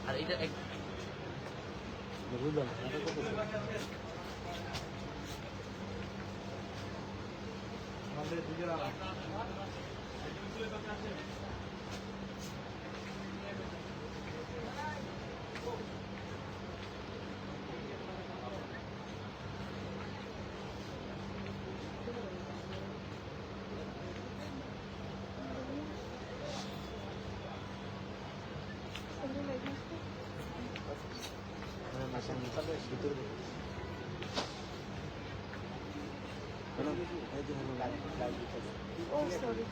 আর এটা এক বুঝলাম আমাদের দুজন Oh, sorry.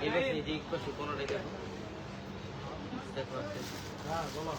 এবার এদিক পাশে কোনটাই দেখো দেখো আছে হ্যাঁ বলো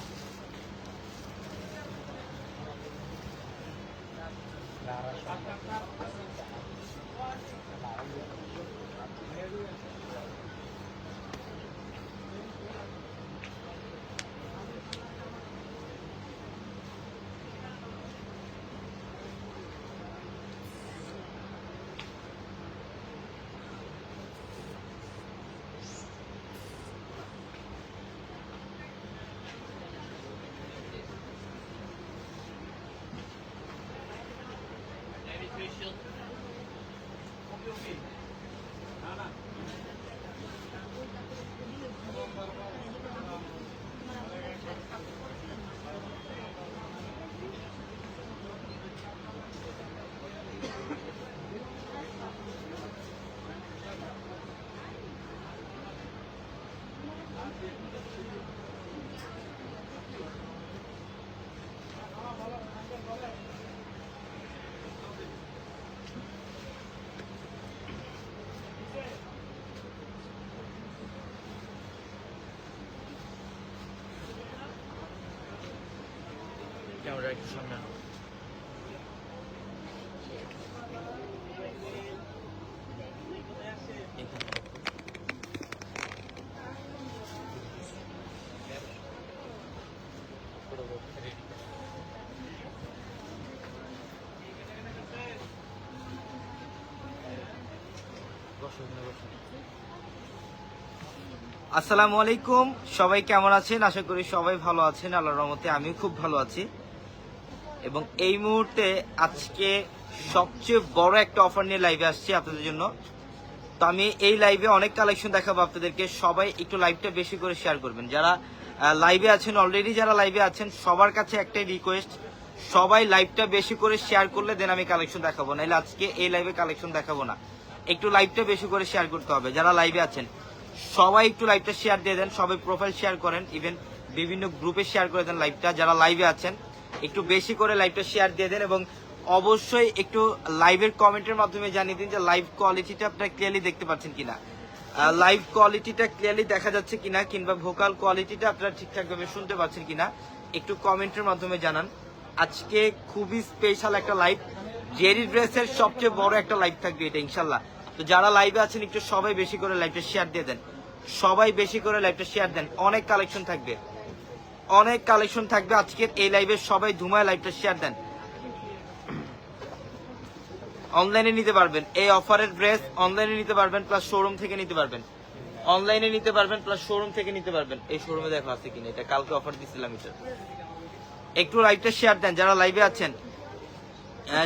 ক্যামেরা একটু সামনে আনো আসসালামু আলাইকুম সবাই কেমন আছেন আশা করি সবাই ভালো আছেন আল্লাহর রহমতে আমিও খুব ভালো আছি এবং এই মুহূর্তে আজকে সবচেয়ে বড় একটা অফার নিয়ে লাইভে আসছি আপনাদের জন্য তো আমি এই লাইভে অনেক কালেকশন দেখাবো আপনাদেরকে সবাই একটু লাইভটা বেশি করে শেয়ার করবেন যারা লাইভে আছেন অলরেডি যারা লাইভে আছেন সবার কাছে একটাই রিকোয়েস্ট সবাই লাইভটা বেশি করে শেয়ার করলে দেন আমি কালেকশন দেখাবো নাহলে আজকে এই লাইভে কালেকশন দেখাবো না একটু লাইভটা বেশি করে শেয়ার করতে হবে যারা লাইভে আছেন সবাই একটু লাইভটা শেয়ার দিয়ে দেন সবাই প্রোফাইল শেয়ার করেন ইভেন বিভিন্ন গ্রুপে শেয়ার করে দেন লাইভটা যারা লাইভে আছেন একটু বেশি করে লাইভটা শেয়ার দিয়ে দেন এবং অবশ্যই একটু লাইভের কমেন্টের মাধ্যমে জানিয়ে দিন যে লাইভ কোয়ালিটিটা আপনারা ক্লিয়ারলি দেখতে পাচ্ছেন কিনা লাইভ কোয়ালিটিটা ক্লিয়ারলি দেখা যাচ্ছে কিনা কিংবা ভোকাল কোয়ালিটিটা আপনারা ঠিকঠাকভাবে শুনতে পাচ্ছেন কিনা একটু কমেন্টের মাধ্যমে জানান আজকে খুবই স্পেশাল একটা লাইভ জেরি ড্রেসের সবচেয়ে বড় একটা লাইভ থাকবে এটা ইনশাল্লাহ তো যারা লাইভে আছেন একটু সবাই বেশি করে লাইভটা শেয়ার দিয়ে দেন সবাই বেশি করে লাইভটা শেয়ার দেন অনেক কালেকশন থাকবে আজকের এই লাইভে সবাই ধুমায় লাইভটা শেয়ার দেন অনলাইনে নিতে পারবেন এই অফারের ড্রেস অনলাইনে নিতে পারবেন প্লাস শোরুম থেকে নিতে পারবেন অনলাইনে নিতে পারবেন প্লাস শোরুম থেকে নিতে পারবেন এই শোরুমে দেখো আছে কিনা এটা কালকে অফার দিছিলাম এটা একটু লাইভটা শেয়ার দেন যারা লাইভে আছেন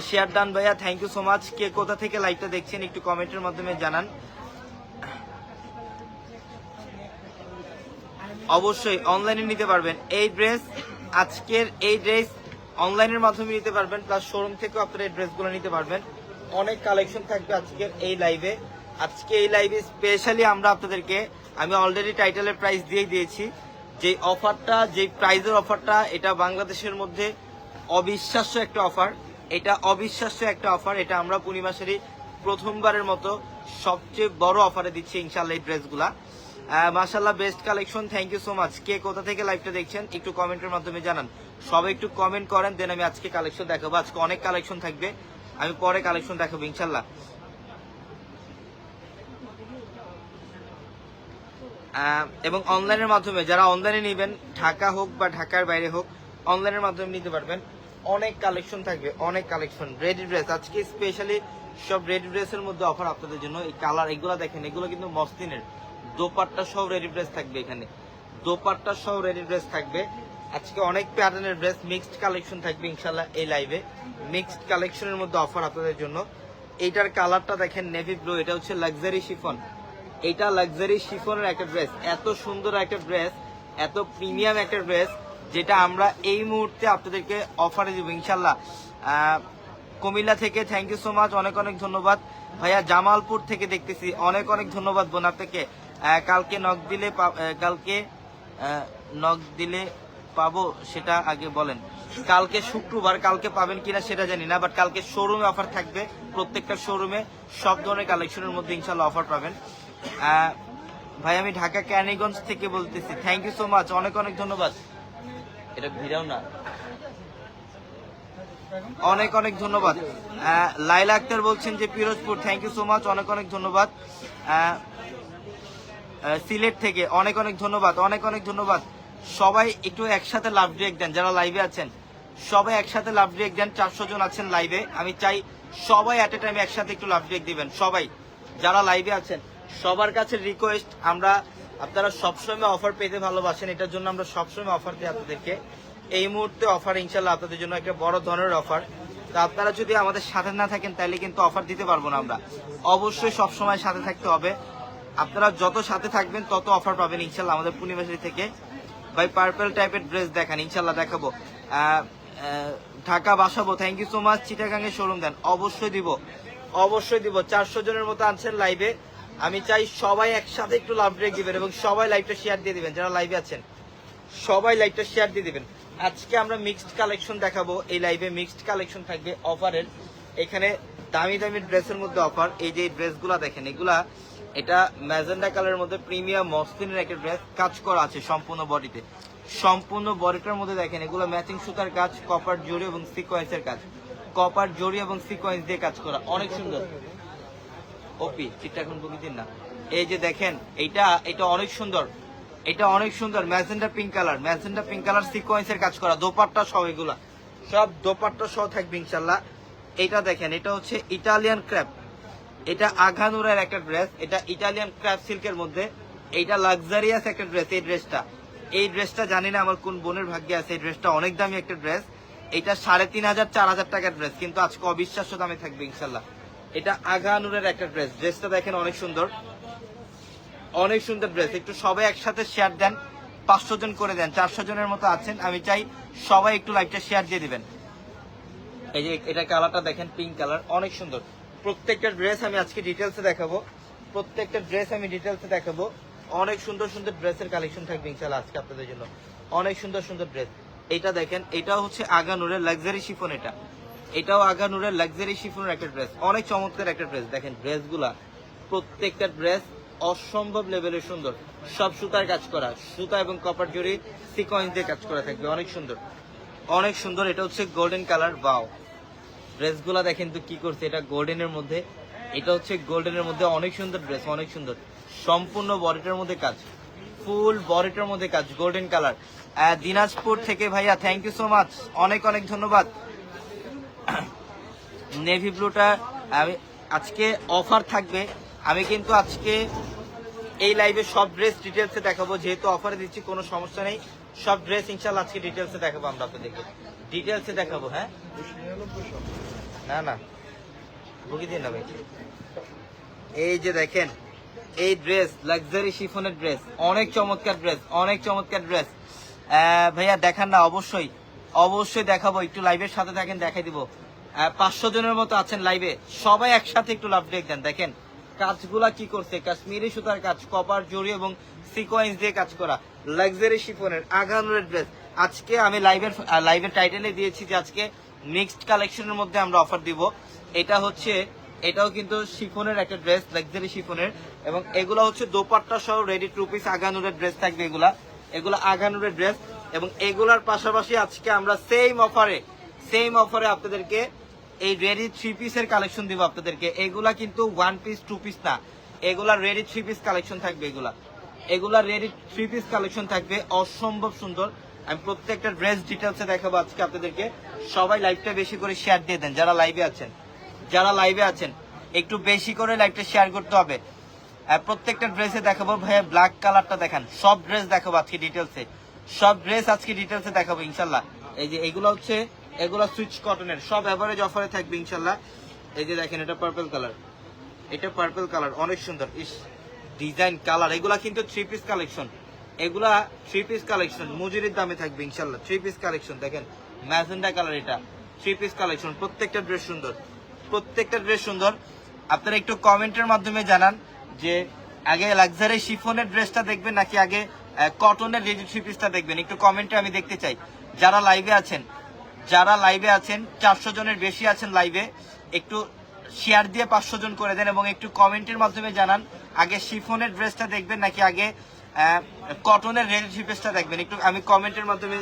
শেয়ার ডান ভাইয়া, থ্যাংক ইউ সো মাচ। কে কোথা থেকে লাইভটা দেখছেন একটু কমেন্টের মাধ্যমে জানান। অবশ্যই অনলাইনে নিতে পারবেন এই ড্রেস, আজকের এই ড্রেস অনলাইনের মাধ্যমে নিতে পারবেন, প্লাস শোরুম থেকেও আপনারা এই ড্রেসগুলো নিতে পারবেন। অনেক কালেকশন থাকবে আজকের এই লাইভে। আজকে এই লাইভে স্পেশালি আমরা আপনাদেরকে, আমি অলরেডি টাইটেলের প্রাইস দিয়ে দিয়েছি, যে অফারটা, যে প্রাইজের অফারটা, এটা বাংলাদেশের মধ্যে অবিশ্বাস্য একটা অফার। এটা অবিশ্বাস্য একটা অফার। এটা আমরা পূর্ণিমাসেরই প্রথমবারের মতো সবচেয়ে বড় অফারে দিচ্ছি ইনশাল্লাহ এই ড্রেসগুলা। মাশাআল্লাহ, best collection, thank you so much. কে কোথা থেকে লাইভটা দেখছেন একটু কমেন্টের মাধ্যমে জানান। সবাই একটু কমেন্ট করেন, দেন আমি আজকে কালেকশন দেখাবো। আজকে অনেক কালেকশন থাকবে, আমি পরে কালেকশন দেখাবো ইনশাল্লাহ। এবং অনলাইনের মাধ্যমে যারা অনলাইনে নেবেন, ঢাকা হোক বা ঢাকার বাইরে হোক, অনলাইনের মাধ্যমে নিতে পারবেন। অনেক কালেকশন থাকবে, অনেক কালেকশন। রেডি ড্রেস আজকে স্পেশালি সব রেডি ড্রেসের মধ্যে অফার আপনাদের জন্য। এই কালার এগুলো দেখেন, এগুলো কিন্তু মসলিনের। দোপাট্টা সহ রেডি ড্রেস থাকবে এখানে, দোপাট্টা সহ রেডি ড্রেস থাকবে। আজকে অনেক প্যাটার্নের ড্রেস, মিক্সড কালেকশন থাকবে ইনশাল্লাহ এই লাইভে। মিক্সড কালেকশনের মধ্যে অফার আপনাদের জন্য। এইটার কালারটা দেখেন নেভি ব্লু, এটা হচ্ছে লাক্সারি শিফন। এটা লাক্সারি শিফনের একটা ড্রেস, এত সুন্দর একটা ড্রেস, এত প্রিমিয়াম একটা ড্রেস, যেটা আমরা এই মুহূর্তে আপনাদেরকে অফারে দিব ইনশাল্লাহ। কুমিল্লা থেকে থ্যাংক ইউ সো মাচ, অনেক অনেক ধন্যবাদ ভাইয়া। জামালপুর থেকে দেখতেছি, অনেক অনেক ধন্যবাদ বোন আপনাকে। কালকে নক দিলে কালকে নক দিলে পাবো সেটা আগে বলেন। কালকে শুক্রবার, কালকে পাবেন কিনা সেটা জানি না, বাট কালকে শোরুমে অফার থাকবে। প্রত্যেকটা শোরুমে সব ধরনের কালেকশনের মধ্যে ইনশাল্লাহ অফার পাবেন। ভাই আমি ঢাকা ক্যানিগঞ্জ থেকে বলতেছি, থ্যাংক ইউ সো মাচ, অনেক অনেক ধন্যবাদ। এটা ভিড়াও না, অনেক অনেক ধন্যবাদ। লাইলা আক্তার বলছেন যে Pirojpur, thank you so much, অনেক অনেক ধন্যবাদ। সিলেট থেকে অনেক অনেক ধন্যবাদ, অনেক অনেক ধন্যবাদ। সবাই একটু একসাথে লাভ ডিরেক্ট দেন, যারা লাইভে আছেন সবাই একসাথে লাভ ডিরেক্ট দেন। 400 জন আছেন লাইভে, আমি চাই সবাই অ্যাট এ টাইম একসাথে একটু লাভ ডিরেক্ট দিবেন। সবাই যারা লাইভে আছেন সবার কাছে রিকোয়েস্ট, আপনারা সবসময় অফার পেতে ভালোবাসেন, এটার জন্য আমরা সবসময় অফার দিই আপনাদেরকে। এই মুহূর্তে অফার ইনশাল্লাহ আপনাদের জন্য একটা বড় ধরনের অফার। তো আপনারা যদি আমাদের সাথে না থাকেন তাহলে কিন্তু অফার দিতে পারবো না আমরা। অবশ্যই সবসময় সাথে থাকতে হবে। আপনারা যত সাথে থাকবেন তত অফার পাবেন ইনশাল্লাহ আমাদের পূর্ণিমাশারি থেকে। ভাই পার্পল টাইপের ড্রেস দেখান, ইনশাল্লাহ দেখাবো। Dhaka Basabo, thank you so much. চিটাগাঙে শোরুম দেন, অবশ্যই দিব, অবশ্যই দিব। 400 জনের মতো আনছেন লাইভে, আমি চাই সবাই একসাথে একটু লাভ ব্রেক দিবেন এবং সবাই লাইভটা শেয়ার দিয়ে দিবেন। যারা লাইভে আছেন সবাই লাইভটা শেয়ার দিয়ে দিবেন। আজকে আমরা মিক্সড কালেকশন দেখাবো এই লাইভে। মিক্সড কালেকশন থাকবে অফারের, এখানে দামি দামি ড্রেসের মধ্যে অফার। এই যে ড্রেসগুলা দেখেন, এগুলা এটা ম্যাজেন্ডা কালারের মধ্যে প্রিমিয়াম মসলিনের একটা ড্রেস, কাজ করা আছে সম্পূর্ণ বডিতে। সম্পূর্ণ বডিটার মধ্যে দেখেন এগুলো ম্যাচিং সুতার কাজ, কপার জড়ি এবং সিকোয়েন্সের কাজ, কপার জড়ি এবং সিকোয়েন্স দিয়ে কাজ করা, অনেক সুন্দর। ওপি চিটটা এখন বগিদিন না। এই যে দেখেন এটা অনেক সুন্দর, এটা অনেক সুন্দর। Magenta pink colour, magenta pink colour সিকোয়েন্সের কাজ করা, দোপাট্টা সহ, এগুলা সব দোপাট্টা সহ থাকবে ইনশাল্লাহ। এটা দেখেন, এটা হচ্ছে ইটালিয়ান ক্র্যাপ, এটা আঘানুরের একটা ড্রেস, এটা ইটালিয়ান ক্র্যাপ সিল্কের মধ্যে। এটা লাক্সারিয়াস একটা ড্রেস। এই ড্রেসটা জানি না আমার কোন বোনের ভাগ্যে আছে, এই ড্রেসটা অনেক দামি একটা ড্রেস। এটা 3500-4000 টাকার ড্রেস, কিন্তু আজকে অবিশ্বাস্য দামে থাকবে ইনশাল্লাহ। এটা আঘানুরের একটা ড্রেস, ড্রেসটা দেখেন অনেক সুন্দর, অনেক সুন্দর ড্রেস। একটু সবাই একসাথে শেয়ার দেন, 500 জন করে দেন। 400 জনের মতো আছেন, আমি চাই সবাই একটু লাইভটা শেয়ার দিয়ে দিবেন। এই যে এটা কালারটা দেখেন, পিঙ্ক কালার, অনেক সুন্দর। প্রত্যেকটা ড্রেস আমি আজকে ডিটেলসে দেখাবো, প্রত্যেকটা ড্রেস আমি ডিটেলসে দেখাবো। অনেক সুন্দর সুন্দর ড্রেসের কালেকশন থাকবে ইনশাআল্লাহ আজকে আপনাদের জন্য, অনেক সুন্দর সুন্দর ড্রেস। এটা দেখেন, এটাও হচ্ছে আগানুরের লাক্সারি শিফন, এটাও আগানুরের লাক্সারি শিফনের একটা ড্রেস, অনেক চমৎকার একটা ড্রেস। দেখেন ড্রেসগুলা, প্রত্যেকটা ড্রেস অসম্ভব লেভেলের সুন্দর, সব সুতার কাজ করা, সুতা এবং কপার জড়ি সিকোয়েন্স দিয়ে কাজ করা থাকবে, অনেক সুন্দর, অনেক সুন্দর। এটা হচ্ছে গোল্ডেন কালার, বাও। ড্রেসগুলা দেখেন তো কি করছে, এটা গোল্ডেনের মধ্যে, এটা হচ্ছে গোল্ডেনের মধ্যে, অনেক সুন্দর ড্রেস, অনেক সুন্দর। সম্পূর্ণ বডিটার মধ্যে কাজ, ফুল বডিটার মধ্যে কাজ, গোল্ডেন কালার। দিনাজপুর থেকে ভাইয়া থ্যাংক ইউ সো মাচ, অনেক অনেক ধন্যবাদ। নেভি ব্লুটা আমি আজকে অফার থাকবে, আমি কিন্তু আজকে এই লাইভে সব ড্রেস ডিটেলসে দেখাবো, যেহেতু অফারে দিচ্ছি কোনো সমস্যা নেই। সব ড্রেস ইনশাল্লাহ আজকে ডিটেলসে দেখাবো, আমরা আপনাদেরকে ডিটেলসে দেখাবো। হ্যাঁ না না বুকি দিন না ভাই। এই যে দেখেন এই ড্রেস, লাক্সারি শিফনের ড্রেস, অনেক চমৎকার ড্রেস, অনেক চমৎকার ড্রেস। ভাইয়া দেখান না, অবশ্যই অবশ্যই দেখাবো, একটু লাইভের সাথে থাকেন, দেখাই দিব। 500 জনের মতো আছেন লাইভে, সবাই একসাথে একটু লাভ ব্রেক দেন। দেখেন কাজগুলা কি করছে, কাশ্মীরি সুতার কাজ, কপার জড়ি এবং সিকোয়েন্স দিয়ে কাজ করা লাক্সারি শিফনের আগানুরের ড্রেস। আজকে আমি লাইভের টাইটেলে দিয়েছি যে আজকে মিক্সড কালেকশনের মধ্যে আমরা অফার দিব। এটা হচ্ছে, এটাও কিন্তু শিফনের একটা ড্রেস, লাক্সারি শিফনের, এবং এগুলো হচ্ছে দোপাট্টা সহ রেডি টু পিস আগানুরের ড্রেস থাকবে। এগুলা আগানুরের ড্রেস, এবং এগুলার পাশাপাশি আজকে আমরা সেম অফারে আপনাদেরকে এই রেডি 3 পিসের কালেকশন দিব আপনাদেরকে। এগুলা কিন্তু 1 পিস 2 পিস না, এগুলা রেডি 3 পিস কালেকশন থাকবে। এগুলা রেডি 3 পিস কালেকশন থাকবে, অসম্ভব সুন্দর। আমি প্রত্যেকটা ড্রেস ডিটেলসে দেখাবো আজকে আপনাদেরকে। সবাই লাইভটা বেশি করে শেয়ার দিয়ে দেন, যারা লাইভে আছেন একটু বেশি করে লাইভটা শেয়ার করতে হবে। প্রত্যেকটা ড্রেসে দেখাবো। ভাইয়া ব্ল্যাক কালারটা দেখান, সব ড্রেস দেখাবো আজকে ডিটেলসে, সব ড্রেস আজকে ডিটেলসে দেখাবো ইনশাল্লাহ। এই যে এগুলো হচ্ছে, এগুলো সুইচ কটনের, সব এভারেজ অফারে থাকবে ইনশাল্লাহ। এই যে দেখেন এটা পার্পল কালার, অনেক সুন্দর। ইস ডিজাইন কালার, এগুলা কিন্তু 3 পিস কালেকশন, এগুলা 3 পিস কালেকশন মজুরির দামে থাকবে ইনশাল্লাহ। 3 পিস কালেকশন দেখেন, ম্যাজেন্ডা কালার, এটা 3 পিস কালেকশন। প্রত্যেকটা ড্রেস সুন্দর। আপনারা একটু কমেন্টের মাধ্যমে জানান যে আগে লাক্সারি শিফনের ড্রেসটা দেখবেন নাকি আগে কটনের রেডি 3 পিসটা দেখবেন। একটু কমেন্টে আমি দেখতে চাই। যারা লাইভে আছেন 400 জনের বেশি আছেন লাইভে, একটু শেয়ার দিয়ে 500 জন করে দেন, এবং একটু কমেন্টের মাধ্যমে জানান আগে শিফনের ড্রেসটা দেখবেন নাকি আগে কটনের রেডি 3 পিসটা দেখবেন। একটু আমি কমেন্টের মাধ্যমে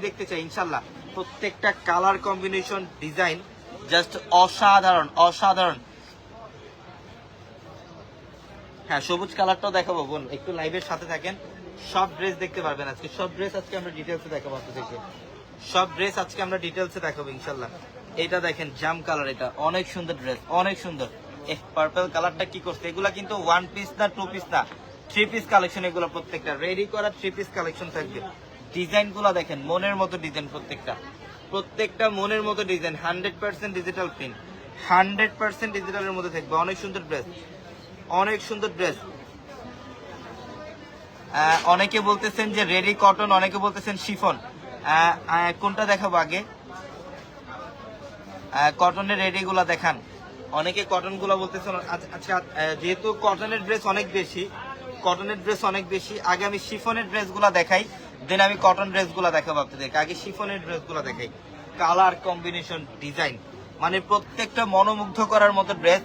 দেখতে চাই ইনশাল্লাহ। প্রত্যেকটা কালার কম্বিনেশন, ডিজাইন জাস্ট অসাধারণ। হ্যাঁ, সবুজ কালারটাও দেখাবো বোন, একটু লাইভের সাথে থাকেন, সব ড্রেস দেখতে পারবেন আজকে। সব ড্রেস আজকে আমরা ডিটেলসে দেখাবো আপনাদেরকে, ইনশাল্লাহ। এটা দেখেন জাম কালার, এটা অনেক সুন্দর ড্রেস, অনেক সুন্দর। পার্পল কালারটা কি করছে, এগুলা কিন্তু 1 পিস না 2 পিস না, 3 পিস কালেকশন। এগুলো প্রত্যেকটা রেডি করা 3 পিস কালেকশন থাকবে। ডিজাইন গুলা দেখেন, মনের মতো ডিজাইন, প্রত্যেকটা মনের মতো ডিজাইন। 100% ডিজিটাল প্রিন্ট, 100% ডিজিটালের মধ্যে থাকবে। অনেক সুন্দর ড্রেস। অনেকে বলতেছেন যে রেডি কটন, অনেকে বলতেছেন শিফন। কোনটা দেখাবো আগে? কটনের রেডি গুলা দেখান। অনেকে কটন গুলা বলতেছেন। আচ্ছা, যেহেতু কটনের ড্রেস অনেক বেশি, আগে আমি শিফনের ড্রেস গুলা দেখাই, দেন আমি কটন ড্রেস গুলা দেখাবো আপনাদেরকে। আগে শিফনের ড্রেস গুলা দেখাই। কালার কম্বিনেশন, ডিজাইন, মানে প্রত্যেকটা মনোমুগ্ধ করার মতো ড্রেস।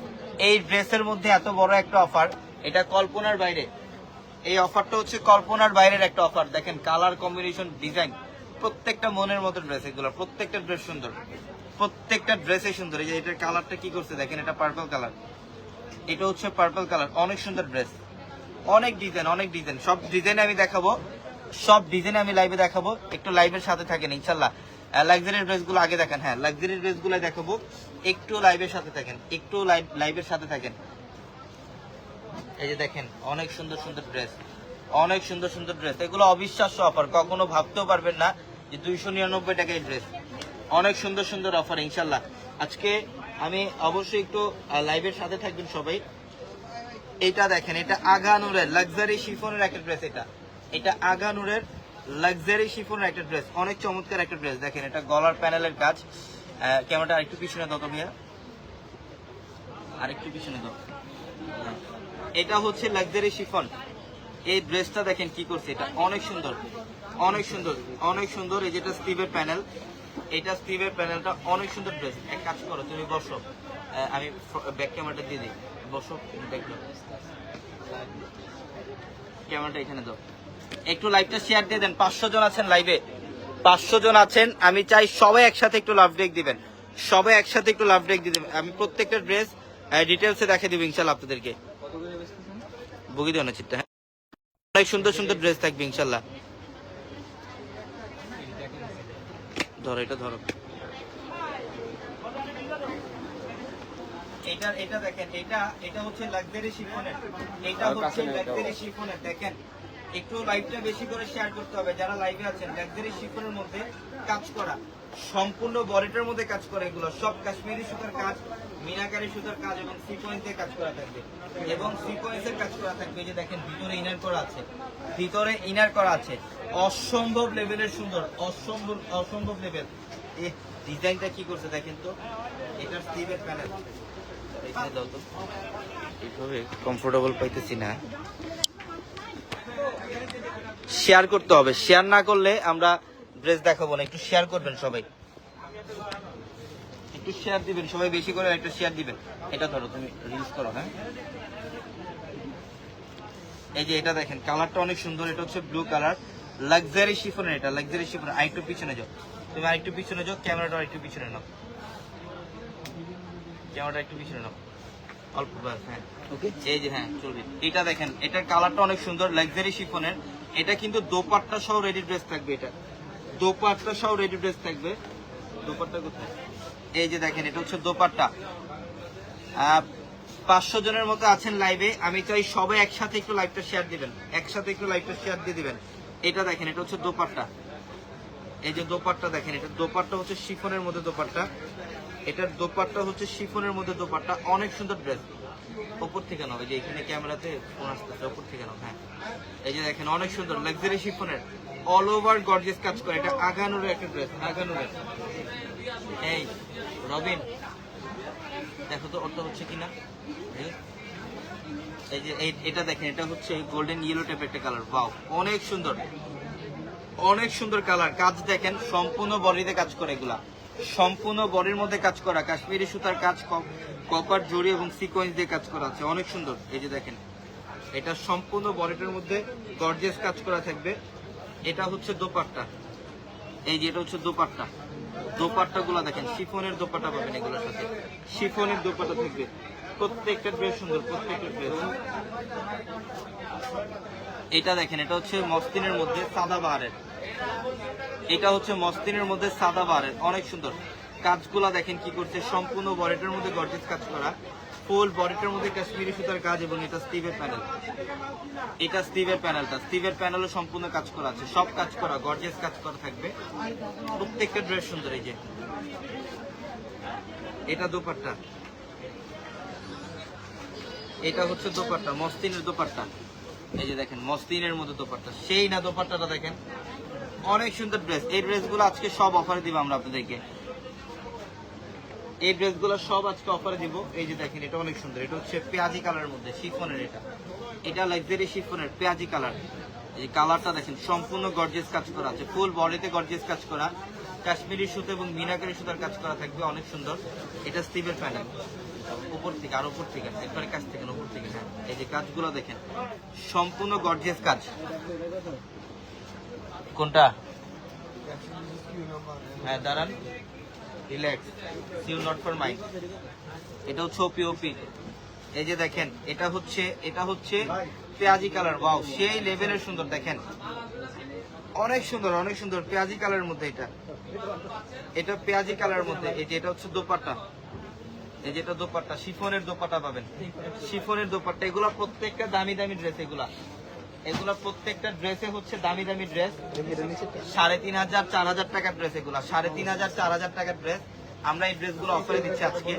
এই ড্রেসের মধ্যে এত বড় একটা অফার, এটা কল্পনার বাইরে। এই অফারটা হচ্ছে কল্পনার বাইরের একটা অফার। দেখেন কালার কম্বিনেশন, ডিজাইন, প্রত্যেকটা মনের মতো ড্রেস। এগুলো প্রত্যেকটা ড্রেস সুন্দর, প্রত্যেকটা ড্রেসে সুন্দর। এই যে এটার কালারটা কি করছে দেখেন, এটা পার্পল কালার, এটা হচ্ছে পার্পল কালার। অনেক সুন্দর ড্রেস, অনেক ডিজাইন। সব ডিজাইন আমি দেখাবো, সব ডিজাইন আমি লাইভে দেখাবো। একটু লাইভের সাথে থাকেন ইনশাল্লাহ। লাক্সারি ড্রেসগুলো আগে দেখেন। হ্যাঁ, লাক্সারি ড্রেসগুলো দেখাবো, একটু লাইভের সাথে থাকেন, এই যে দেখেন অনেক সুন্দর ড্রেস, এগুলো অবিশ্বাস্য অফার, কখনো ভাবতেও পারবেন না যে 299 টাকায় ড্রেস। অনেক সুন্দর অফার ইনশাল্লাহ। আজকে আমি অবশ্যই একটু লাইভের সাথে থাকবেন সবাই। এটা দেখেন, এটা আগানুরের লাক্সারি শিফনের একটা ড্রেস। এটা আগানুরের লাক্সারি শিফনের একটা ড্রেস, অনেক চমৎকার একটা ড্রেস। দেখেন এটা গলার প্যানেলের কাজ। ক্যামেরাটা আরেকটু পিছনে দাও তো ভাইয়া, আরেকটু পিছনে দাও। এটা হচ্ছে লাক্সারি শিফন। এই ড্রেসটা দেখেন কি করছে, এটা অনেক সুন্দর। এই যেটা স্টিভের প্যানেল, এটা স্টিভের প্যানেলটা অনেক সুন্দর ড্রেস। এক কাজ করো, তুমি বসো, আমি ব্যাক ক্যামেরাটা দিয়ে দিই, বসো, দেখো ক্যামেরাটা এখানে দাও। একটু লাইভটা শেয়ার দিয়ে দেন। 500 জন আছেন লাইভে, 500 জন আছেন। আমি চাই সবাই একসাথে একটু লাভ ব্রেক দিবেন, আমি প্রত্যেকটা ড্রেস ডিটেলসে দেখে দিব ইনশাল্লাহ আপনাদেরকে। বুগি দিও না চিটটা। হ্যাঁ, অনেক সুন্দর ড্রেস থাকবে ইনশাল্লাহ। ধরো, এটা ধরো। এটা দেখেন, এটা হচ্ছে লাক্সারি শিফনের, দেখেন একটু লাইভটা বেশি করে শেয়ার করতে হবে যারা লাইভে আছেন। লাক্সারি শিফনের মধ্যে কাজ করা সম্পূর্ণ বডিটার মধ্যে কাজ করে, এগুলো সব কাশ্মীরি সুতার কাজ, মিনাকারি সুতার কাজ এবং সিকোয়েন্সের কাজ করা থাকবে, এবং সিকোয়েন্সের কাজ করা থাকবে। যে দেখেন ভিতরে ইনার করা আছে, ভিতরে ইনার করা আছে, অসম্ভব লেভেলের সুন্দর, অসম্ভব লেভেল। এই ডিজাইনটা কি করছে দেখেন তো, এটার স্লিভের প্যানেল এখানে দাও তো, এইভাবে কমফোর্টেবল পাইতেছি না। শেয়ার করতে হবে, শেয়ার না করলে আমরা ড্রেস দেখাবো না। একটু শেয়ার করবেন সবাই, একটু শেয়ার দিবেন সবাই, বেশি করে একটু শেয়ার দিবেন। এটা ধরো তুমি রিলস করো। হ্যাঁ, এই যে এটা দেখেন কালারটা অনেক সুন্দর, এটা হচ্ছে ব্লু কালার, লাক্সারি শিফনের, এটা লাক্সারি শিফন। আরেকটু পিছনে যাও তুমি, আরেকটু পিছনে যাও, ক্যামেরাটা আরেকটু পিছনে নাও, ক্যামেরাটা একটু পিছনে নাও অল্প, ব্যাস। হ্যাঁ ওকে, এই যে হ্যাঁ চলবে। এটা দেখেন এটার কালারটা অনেক সুন্দর, লাক্সারি শিফনের। এটা কিন্তু দোপাট্টা সহ রেডি ড্রেস থাকবে, এটা দোপাট্টা সহ রেডি ড্রেস থাকবে। দোপাট্টা কোথায়? এই যে দেখেন এটা হচ্ছে দোপাট্টা। 500 জনের মতো আছেন লাইভে, আমি চাই সবাই একসাথে একটু লাইভটা শেয়ার দিবেন, একসাথে একটু লাইভটা শেয়ার দিয়ে দিবেন। এটা দেখেন এটা হচ্ছে দোপাট্টা, এই যে দোপাট্টা দেখেন, এটা দোপাট্টা হচ্ছে শিফনের মধ্যে দোপাট্টা, এটার দোপাট্টা হচ্ছে শিফনের মধ্যে দোপাট্টা, অনেক সুন্দর ড্রেস। উপর থেকে নাও, এই যে এখানে ক্যামেরাতে ফোন আসতেছে, উপর থেকে নাও। হ্যাঁ, এই যে দেখেন অনেক সুন্দর লাক্সারি শিফনের, অল ওভার গর্জিয়াস কাজ করে, এটা আগানুরের একটা ড্রেস, আগানুরের। এই রবিন দেখো তো ওটা হচ্ছে কিনা, এই যে এটা দেখেন, এটা হচ্ছে গোল্ডেন ইয়েলো টাইপের একটা কালার। ওয়াও, অনেক সুন্দর, অনেক সুন্দর কালার। কাজ দেখেন সম্পূর্ণ বডিতে কাজ করে, এগুলা সম্পূর্ণ বডির মধ্যে কাজ করা, কাশ্মীরি সুতার কাজ, কপার জড়ি এবং সিকোয়েন্স দিয়ে কাজ করা আছে, অনেক সুন্দর। এই যে দেখেন এটা সম্পূর্ণ বডিটার মধ্যে গর্জিয়াস কাজ করা থাকবে। এটা হচ্ছে দোপাট্টা, এই যে এটা হচ্ছে দোপাট্টা। দোপাট্টা গুলা দেখেন শিফনের দোপাট্টা পাবেন, এগুলোর সাথে শিফনের দোপাট্টা থাকবে। প্রত্যেকটা ড্রেস সুন্দর, প্রত্যেকটা ড্রেস। এটা দেখেন এটা হচ্ছে মসলিনের মধ্যে সাদা বাহারের, এটা হচ্ছে মসলিনের মধ্যে সাদা বাহারের, অনেক সুন্দর। কাজগুলা দেখেন কি করছে, সম্পূর্ণ বডিটার মধ্যে গর্জিয়াস কাজ করা, ফুল বডিটার মধ্যে কাশ্মীরি সুতার কাজ, এবং এটা স্টিভের প্যানেল, এটা স্টিভের প্যানেলটা, স্টিভের প্যানেলে সম্পূর্ণ কাজ করা আছে, সব কাজ করা গর্জিয়াস কাজ করা থাকবে। প্রত্যেকটা ড্রেস সুন্দর। এই যে এটা দোপাট্টা, এটা হচ্ছে দোপাট্টা, মসলিনের দোপাট্টা। এই যে দেখেন মসলিনের মধ্যে দোপাট্টা, সেই না দোপাট্টাটা দেখেন, অনেক সুন্দর ড্রেস। এই ড্রেসগুলো আজকে সব অফারে দিব আমরা আপনাদেরকে, এই ড্রেসগুলো সব আজকে অফারে দিব। এই যে দেখেন এটা অনেক সুন্দর, এটা হচ্ছে পেঁয়াজি কালারের মধ্যে শিফনের, এটা লাক্সারি শিফনের পেঁয়াজি কালার। এই যে কালারটা দেখেন সম্পূর্ণ গর্জিয়াস কাজ করা আছে, ফুল বডিতে গর্জিয়াস কাজ করা, কাশ্মীরি সুতো এবং মিনাকারি সুতার কাজ করা থাকবে, অনেক সুন্দর। এটা স্টিভের প্যানেল, উপর থেকে আর উপর থেকে একবারে কাছ থেকে উপর থেকে। হ্যাঁ, এই যে কাজগুলো দেখেন সম্পূর্ণ গর্জিয়াস কাজ। কোনটা? হ্যাঁ দাঁড়ান, রিল্যাক্স, সিউ নট ফর মাইন্ড। এটা হচ্ছে ওপি ওপি। এই যে দেখেন এটা হচ্ছে পেঁয়াজি কালার। ওয়াও, সেই লেভেলের সুন্দর, দেখেন অনেক সুন্দর, অনেক সুন্দর পেঁয়াজি কালারের মধ্যে। এটা পেঁয়াজি কালারের মধ্যে। এই যে এটা হচ্ছে দোপাট্টা, এই যেটা দোপাট্টা, শিফনের দোপাট্টা পাবেন, শিফনের দোপাট্টা। এগুলা প্রত্যেকটা দামি দামি ড্রেস, এগুলা প্রত্যেকটা ড্রেসে হচ্ছে দামি দামি ড্রেস। 3500 4000 টাকার ড্রেস, এগুলা 3500 4000 টাকার ড্রেস। আমরা এই ড্রেসগুলো অফারে দিচ্ছি আজকে।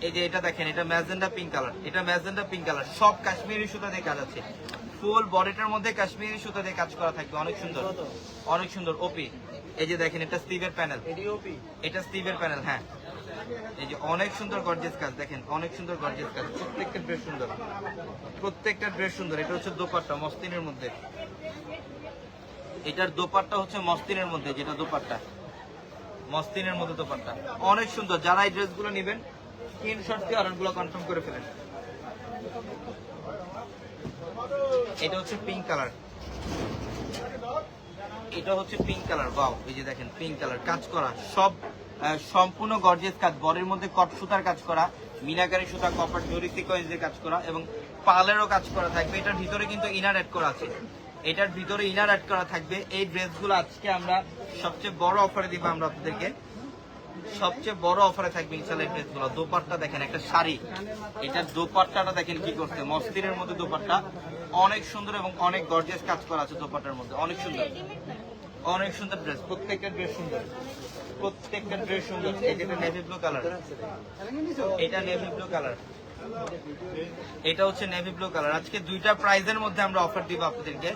এই যে এটা দেখেন, এটা ম্যাজেন্ডা পিঙ্ক কালার, এটা ম্যাজেন্ডা পিঙ্ক কালার, সব কাশ্মীরি সুতা দিয়ে কাজ আছে, ফুল বডিটার মধ্যে কাশ্মীরি সুতা দিয়ে কাজ করা থাকবে, অনেক সুন্দর, অনেক সুন্দর ওপি। এই যে দেখেন এটা স্টিভের প্যানেল, এটা স্টিভের প্যানেল। হ্যাঁ, এই যে অনেক সুন্দর গর্জিয়াস কাজ, দেখেন অনেক সুন্দর গর্জিয়াস কাজ, প্রত্যেকটা ড্রেস সুন্দর, প্রত্যেকটা ড্রেস সুন্দর। এটা হচ্ছে দোপাট্টা মসলিনের মধ্যে, এটার দোপাট্টা হচ্ছে মসলিনের মধ্যে, যেটা দোপাট্টা মসলিনের মধ্যে দোপাট্টা, অনেক সুন্দর। যারা এই ড্রেসগুলো নেবেন স্ক্রিনশট দিয়ে অর্ডারগুলো কনফার্ম করে ফেলেন। এটা হচ্ছে পিঙ্ক কালার, এটা হচ্ছে পিঙ্ক কালার। ওয়াও, এই যে দেখেন পিঙ্ক কালার, কাজ করা সব সম্পূর্ণ গর্জিয়াস কাজ, বডির মধ্যে কট সুতার কাজ করা, মিনাকারি সুতা, কপার জরি সিকোয়েন্স দিয়ে কাজ করা, এবং পার্লেরও কাজ করা থাকবে। এটার ভিতরে কিন্তু ইনার অ্যাড করা আছে, এটার ভিতরে ইনার অ্যাড করা থাকবে। এই ড্রেসগুলো আজকে আমরা সবচেয়ে বড় অফারে দিব আমরা আপনাদেরকে, সবচেয়ে বড় অফারে থাকবে ইনশাআল্লাহ এই ড্রেসগুলো। দোপাট্টা দেখেন, একটা শাড়ি, এটার দোপাট্টাটা দেখেন কি করছে, মসলিনের মধ্যে দোপাট্টা, অনেক সুন্দর এবং অনেক গর্জিয়াস কাজ করা আছে দোপাট্টার মধ্যে, অনেক সুন্দর, অনেক সুন্দর ড্রেস, প্রত্যেকটা ড্রেস সুন্দর। প্রত্যেকটা ড্রেস সুন্দর। এই যেটা নেভি ব্লু কালার, এটা নেভি ব্লু কালার, এটা হচ্ছে নেভি ব্লু কালার। আজকে দুইটা প্রাইজের মধ্যে আমরা অফার দিব আপনাদেরকে,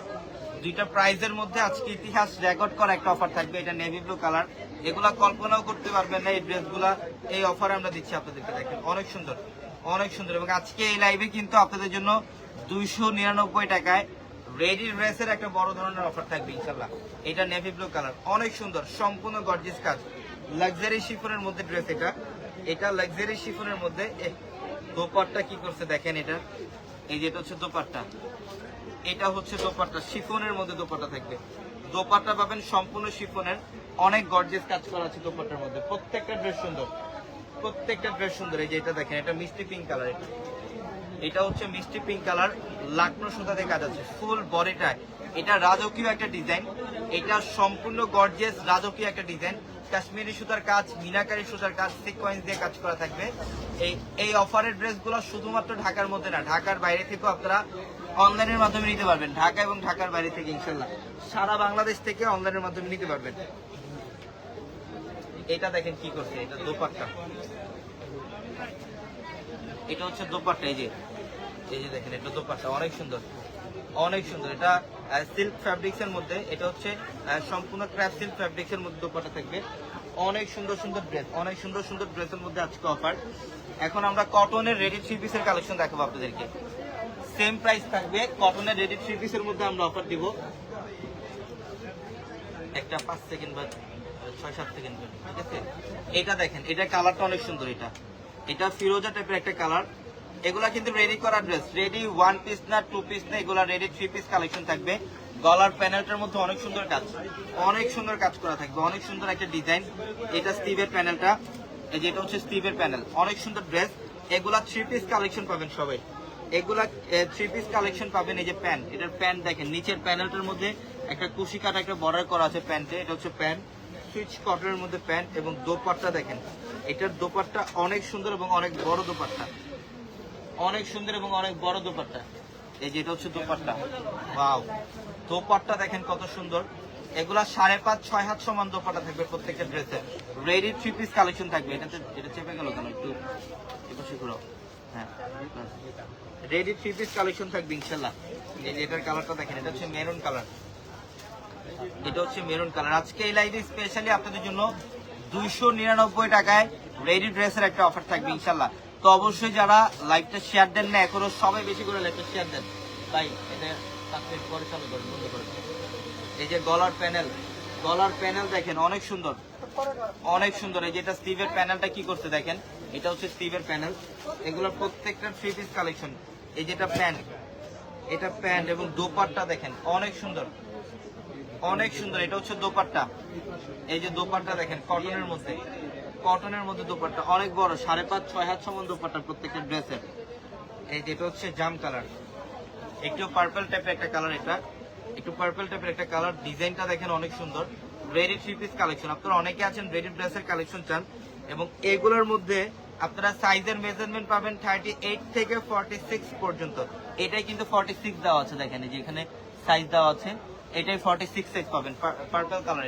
দুইটা প্রাইজের মধ্যে আজকে ইতিহাস রেকর্ড করা একটা অফার থাকবে। এটা নেভি ব্লু কালার, এগুলা কল্পনাও করতে পারবেন না এই ড্রেসগুলা এই অফারে আমরা দিচ্ছি আপনাদেরকে। দেখেন অনেক সুন্দর, অনেক সুন্দর। এবং আজকে এই লাইভে কিন্তু আপনাদের জন্য 299 টাকায় রেডি ড্রেসের একটা বড় ধরনের অফার থাকবে ইনশাল্লাহ। এটা নেভি ব্লু কালার, অনেক সুন্দর, সম্পূর্ণ গর্জিয়াস কাজ, লাক্সারি শিফনের মধ্যে ড্রেস। এটা লাক্সারি শিফনের মধ্যে। দোপাট্টা কি করছে দেখেন, এটা এই যে এটা হচ্ছে দোপাট্টা, এটা হচ্ছে দোপাট্টা, শিফনের মধ্যে দোপাট্টা থাকবে। দোপাট্টা পাবেন সম্পূর্ণ শিফনের, অনেক গর্জিয়াস কাজ করা আছে দোপাট্টার মধ্যে। প্রত্যেকটা ড্রেস সুন্দর, প্রত্যেকটা ড্রেস সুন্দর। এই যে এটা দেখেন, এটা মিষ্টি পিঙ্ক কালার, এটা হচ্ছে মিষ্টি পিঙ্ক কালার, লাকনো সুতা দিয়ে কাজ আছে ফুল বডিটা। এটা রাজকীয় একটা ডিজাইন, এটা সম্পূর্ণ গর্জিয়াস রাজকীয় একটা ডিজাইন। কাশ্মীরি সুতার কাজ, মিনাকারি সুতার কাজ, সিকোয়েন্স দিয়ে কাজ করা থাকবে। এই অফারের ড্রেসগুলো শুধুমাত্র ঢাকার মধ্যে না, ঢাকার বাইরে থেকেও আপনারা অনলাইনের মাধ্যমে নিতে পারবেন। ঢাকা এবং ঢাকার বাইরে থেকে ইনশাল্লাহ সারা বাংলাদেশ থেকে অনলাইনের মাধ্যমে নিতে পারবেন। এটা দেখেন কি করছে, এটা দোপাট্টা, এটা হচ্ছে দোপাট্টা। এই যে দেখেন, এটা দোপাট্টা অনেক সুন্দর, অনেক সুন্দর। এটা সিল্ক ফ্যাব্রিক্স এর মধ্যে, এটা হচ্ছে সম্পূর্ণ ক্র্যাপ সিল্ক ফ্যাব্রিক্স এর মধ্যে দোপাট্টা থাকবে। অনেক সুন্দর সুন্দর ড্রেস, অনেক সুন্দর সুন্দর ড্রেসের মধ্যে আজকে অফার। এখন আমরা কটনের রেডি 3 পিসের কালেকশন দেখাবো আপনাদেরকে। সেম প্রাইস থাকবে, কটনের রেডি 3 পিসের মধ্যে আমরা অফার দিব। একটা 5 সেকেন্ড বা 6-7 সেকেন্ড, ঠিক আছে? এটা দেখেন, এটা কালারটা অনেক সুন্দর। এটা ফিরোজা টাইপের একটা কালার। এগুলা কিন্তু রেডি করা ড্রেস, রেডি 1 পিস না 2 পিস না, এগুলা রেডি 3 পিস কালেকশন থাকবে। গলার প্যানেলটার মধ্যে অনেক সুন্দর কাজ, অনেক সুন্দর কাজ করা থাকবে, অনেক সুন্দর একটা ডিজাইন। এটা স্টিভের প্যানেলটা, এই যে এটা হচ্ছে স্টিভের প্যানেল, অনেক সুন্দর ড্রেস। এগুলা 3 পিস কালেকশন পাবেন সবাই, এগুলা 3 পিস কালেকশন পাবেন। এই যে প্যান্ট, এটার প্যান্ট দেখেন, নিচের প্যানেলটার মধ্যে একটা কুশি কাটা একটা বর্ডার করা আছে প্যান্টে, এটা হচ্ছে প্যান্ট, সুইচ কটনের মধ্যে প্যান্ট। এবং দোপাট্টা দেখেন, এটার দোপাট্টা অনেক সুন্দর এবং অনেক বড় দোপাট্টা, অনেক সুন্দর এবং অনেক বড় দোপাট্টা। এই যে এটা হচ্ছে দোপাট্টা, ওয়াও, দোপাট্টা দেখেন কত সুন্দর। এগুলা 5.5-6 হাত সমান দোপাট্টা থাকবে প্রত্যেকটা ড্রেসে। রেডি 3 পিস কালেকশন থাকবে। এটা চেপে গেল কেন, একটু এপাশে ঘুরো। হ্যাঁ, রেডি 3 পিস কালেকশন থাকবে ইনশাল্লাহ। এই যে এটার কালারটা দেখেন, এটা হচ্ছে মেরুন কালার, এটা হচ্ছে মেরুন কালার। আজকে এই লাইভে স্পেশালি আপনাদের জন্য 299 টাকায় রেডি ড্রেসের একটা অফার থাকবে ইনশাল্লাহ। তো অবশ্যই যারা লাইভটা শেয়ার দেন না এখনো, সবাই বেশি করে লাইভটা শেয়ার দেন ভাই। এটা 5 মিনিট পরে চালু করেন, বন্ধ করেন। এই যে গলার প্যানেল, গলার প্যানেল দেখেন অনেক সুন্দর, অনেক সুন্দর। এই যে এটা স্টিভের প্যানেলটা কি করতে দেখেন, এটা হচ্ছে স্টিভের প্যানেল। এগুলোর প্রত্যেকটা 3 পিস কালেকশন। এই যেটা প্যান্ট, এটা প্যান্ট এবং দোপাট্টা দেখেন অনেক সুন্দর, অনেক সুন্দর। এটা হচ্ছে দোপাট্টা, এই যে দোপাট্টা দেখেন কটনের মধ্যে, কটনের মধ্যে দোপাট্টা অনেক বড়, 5.5-6 হাত সমান দোপাট্টা প্রত্যেকটা ড্রেসের। এই যে এটা হচ্ছে জাম কালার, একটু পার্পল টাইপের একটা কালার, এটা একটু পার্পল টাইপের একটা কালার। ডিজাইনটা দেখেন অনেক সুন্দর। রেডি 3 পিস কালেকশন, আপনারা অনেকে আছেন রেডি ড্রেসের কালেকশন চান, এবং এগুলোর মধ্যে আপনারা সাইজের মেজারমেন্ট পাবেন 38 থেকে 46 পর্যন্ত। এটাই কিন্তু 46 দেওয়া আছে, দেখেন এই যে এখানে সাইজ দেওয়া আছে, এটাই 46 সাইজ পাবেন। পার্পল কালার,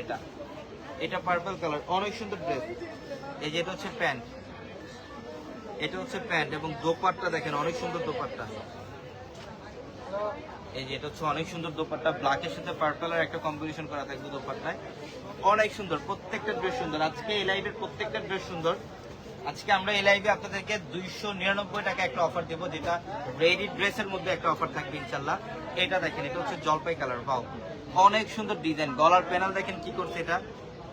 এটা পার্পল কালার, অনেক সুন্দর ড্রেস। এই যে এটা হচ্ছে প্যান্ট, এটা হচ্ছে প্যান্ট এবং দোপাট্টা দেখেন অনেক সুন্দর দোপাট্টা। এই যে এটা হচ্ছে অনেক সুন্দর দোপাট্টা, ব্ল্যাকের সাথে পার্পলের একটা কম্বিনেশন করা থাকবে দোপাট্টায়, অনেক সুন্দর। প্রত্যেকটা ড্রেস সুন্দর। আজকে এই লাইভের প্রত্যেকটা ড্রেস সুন্দর। আজকে আমরা এই লাইভে আপনাদেরকে 299 টাকা একটা অফার দেবো, যেটা রেডি ড্রেসের মধ্যে একটা অফার থাকবে ইনশাল্লাহ। এটা দেখেন, এটা হচ্ছে জলপাই কালার, বাও, অনেক সুন্দর ডিজাইন। গলার প্যানেল দেখেন কি করছে, এটা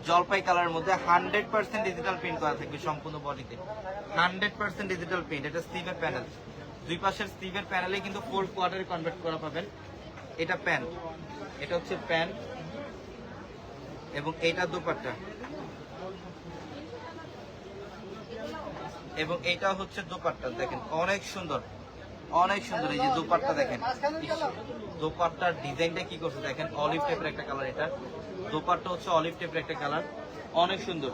জলপাই কালারের মধ্যে 100% ডিজিটাল প্রিন্ট করা থাকবে সম্পূর্ণ বডিতে, 100% ডিজিটাল প্রিন্ট। এটা স্টিভের প্যানেল, দুই পাশের স্টিভের প্যানেলে কিন্তু 4 কোয়ার্টারে কনভার্ট করা পাবেন। এটা প্যান্ট, এটা হচ্ছে প্যান্ট এবং এইটা দোপাট্টা, এবং এইটা হচ্ছে দোপাট্টা দেখেন অনেক সুন্দর, অনেক সুন্দর। এই যে দোপাট্টা দেখেন, দোপাট্টার ডিজাইনটা কি করছে দেখেন, অলিভ টাইপের একটা কালার। এটা দোপাট্টা হচ্ছে অলিভ টাইপের একটা কালার, অনেক সুন্দর।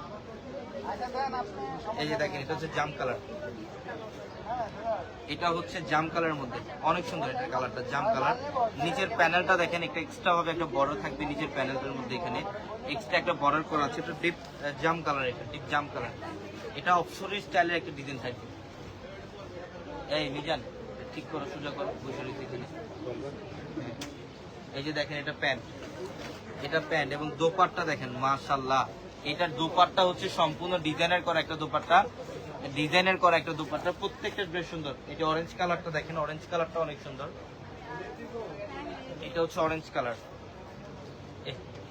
এই যে দেখেন, এটা হচ্ছে জাম কালার, এটা হচ্ছে জাম কালারের মধ্যে, অনেক সুন্দর এটা কালারটা, জাম কালার। নিচের প্যানেলটা দেখেন একটা এক্সট্রা ভাবে একটা বড় থাকবে নিচের প্যানেলটার মধ্যে, এখানে এক্সট্রা একটা বর্ডার করা আছে। এটা ডিপ জাম কালার, এটা ডিপ জাম কালার। এটা অপসরি স্টাইলের একটা ডিজাইন থাকবে। এই মিজান ঠিক করো, সোজা করো, বসে রয়েছে এখানে। এই যে দেখেন এটা প্যান্ট, এটা প্যান্ট এবং দোপাট্টা দেখেন মাশাআল্লাহ। এটার দোপাট্টা হচ্ছে সম্পূর্ণ ডিজাইনের করা একটা দোপাট্টা, ডিজাইনের করা একটা দোপাট্টা। প্রত্যেকটা ড্রেস সুন্দর। এটা অরেঞ্জ কালারটা দেখেন, অরেঞ্জ কালারটা অনেক সুন্দর। এটা হচ্ছে অরেঞ্জ কালার,